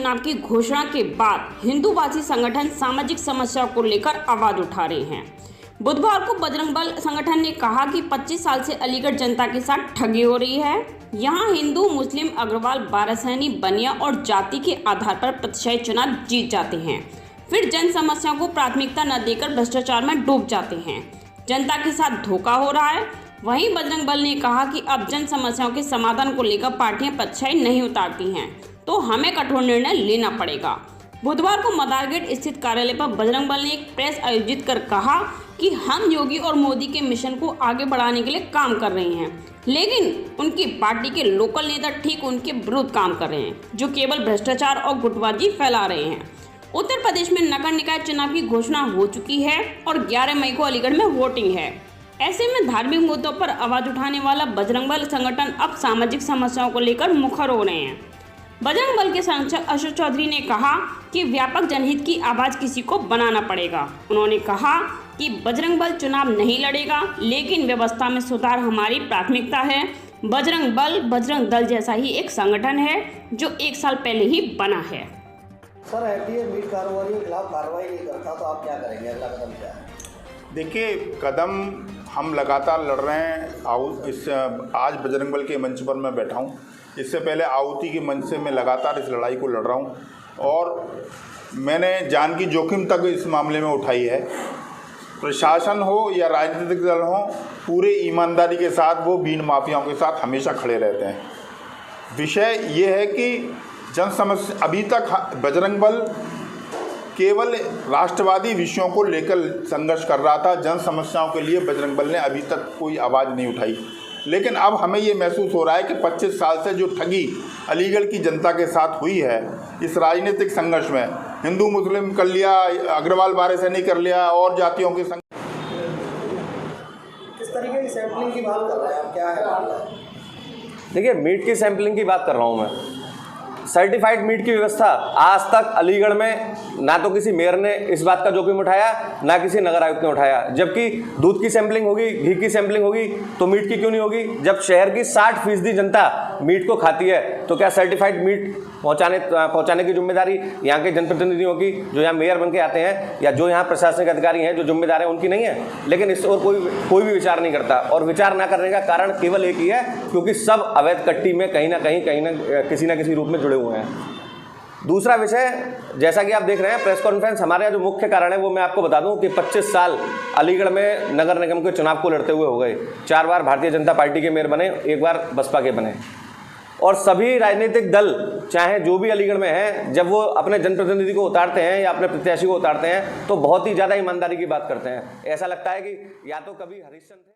चुनाव की घोषणा के बाद हिंदूवादी संगठन सामाजिक समस्याओं को लेकर आवाज उठा रहे हैं। बुधवार को बजरंग दल संगठन ने कहा कि 25 साल से अलीगढ़ जनता के साथ ठगी हो रही है। यहां हिंदू, मुस्लिम, अग्रवाल, बारासैनी, बनिया और जाति के आधार पर प्रतिशत चुनाव जीत जाते हैं, फिर जन समस्याओं को प्राथमिकता न देकर भ्रष्टाचार में डूब जाते हैं। जनता के साथ धोखा हो रहा है। वहीं बजरंग दल ने कहा कि अब जन समस्याओं के समाधान को लेकर पार्टियां पक्षाई नहीं उतारती हैं, तो हमें कठोर निर्णय लेना पड़ेगा। बुधवार को मदारगढ़ स्थित कार्यालय पर बजरंग दल ने एक प्रेस आयोजित कर कहा कि हम योगी और मोदी के मिशन को आगे बढ़ाने के लिए काम कर रहे हैं, लेकिन उनकी पार्टी के लोकल नेता ठीक उनके विरुद्ध काम कर रहे हैं, जो केवल भ्रष्टाचार और गुटबाजी फैला रहे हैं। उत्तर प्रदेश में नगर निकाय चुनाव की घोषणा हो चुकी है और 11 मई को अलीगढ़ में वोटिंग है। ऐसे में धार्मिक मुद्दों पर आवाज उठाने वाला बजरंग दल संगठन अब सामाजिक समस्याओं को लेकर मुखर हो रहे हैं। बजरंग दल के सांसद अशोक चौधरी ने कहा कि व्यापक जनहित की आवाज किसी को बनाना पड़ेगा। उन्होंने कहा कि बजरंग दल चुनाव नहीं लड़ेगा, लेकिन व्यवस्था में सुधार हमारी प्राथमिकता है। बजरंग दल जैसा ही एक संगठन है जो 1 साल पहले ही बना है। सर, एफडीए मीट कारोबारियों के खिलाफ कार्रवाई नहीं करता तो आप क्या करेंगे? अगला कदम क्या है? देखिए, कदम हम लगातार लड़ रहे हैं। आज बजरंग दल के मंच पर मैं बैठा हूँ। इससे पहले आहुति के मंच से मैं लगातार इस लड़ाई को लड़ रहा हूँ और मैंने जान की जोखिम तक इस मामले में उठाई है। प्रशासन हो या राजनीतिक दल हो, पूरे ईमानदारी के साथ वो बीन माफियाओं के साथ हमेशा खड़े रहते हैं। विषय ये है कि जन समस्या, अभी तक बजरंग दल केवल राष्ट्रवादी विषयों को लेकर संघर्ष कर रहा था। जन समस्याओं के लिए बजरंग दल ने अभी तक कोई आवाज़ नहीं उठाई, लेकिन अब हमें ये महसूस हो रहा है कि 25 साल से जो ठगी अलीगढ़ की जनता के साथ हुई है, इस राजनीतिक संघर्ष में हिंदू मुस्लिम कर लिया, अग्रवाल बारासैनी कर लिया और जातियों के संग किस तरीके की सैंपलिंग की बात कर रहे हैं आप? क्या है? देखिए, मीट की सैंपलिंग की बात कर रहा हूँ मैं। सर्टिफाइड मीट की व्यवस्था आज तक अलीगढ़ में ना तो किसी मेयर ने इस बात का जोखिम उठाया, ना किसी नगर आयुक्त ने उठाया। जबकि दूध की सैंपलिंग होगी, घी की सैंपलिंग होगी, तो मीट की क्यों नहीं होगी? जब शहर की 60% जनता मीट को खाती है, तो क्या सर्टिफाइड मीट पहुंचाने की जिम्मेदारी यहाँ के जनप्रतिनिधियों की, जो यहाँ मेयर बन के आते हैं, या जो यहाँ प्रशासनिक अधिकारी हैं, जो जिम्मेदार हैं, उनकी नहीं है? लेकिन इस और कोई भी विचार नहीं करता। और विचार ना करने का कारण केवल एक ही है, क्योंकि सब अवैध कट्टी में कहीं ना किसी ना किसी रूप में जुड़े हुए हैं। दूसरा विषय, जैसा कि आप देख रहे हैं प्रेस कॉन्फ्रेंस, हमारे यहाँ जो मुख्य कारण है वो मैं आपको बता दूं कि 25 साल अलीगढ़ में नगर निगम के चुनाव को लड़ते हुए हो गए। 4 बार भारतीय जनता पार्टी के मेयर बने, 1 बार बसपा के बने। और सभी राजनीतिक दल, चाहे जो भी अलीगढ़ में हैं, जब वो अपने जनप्रतिनिधि को उतारते हैं या अपने प्रत्याशी को उतारते हैं, तो बहुत ही ज़्यादा ईमानदारी की बात करते हैं। ऐसा लगता है कि या तो कभी हरिश्चंद्र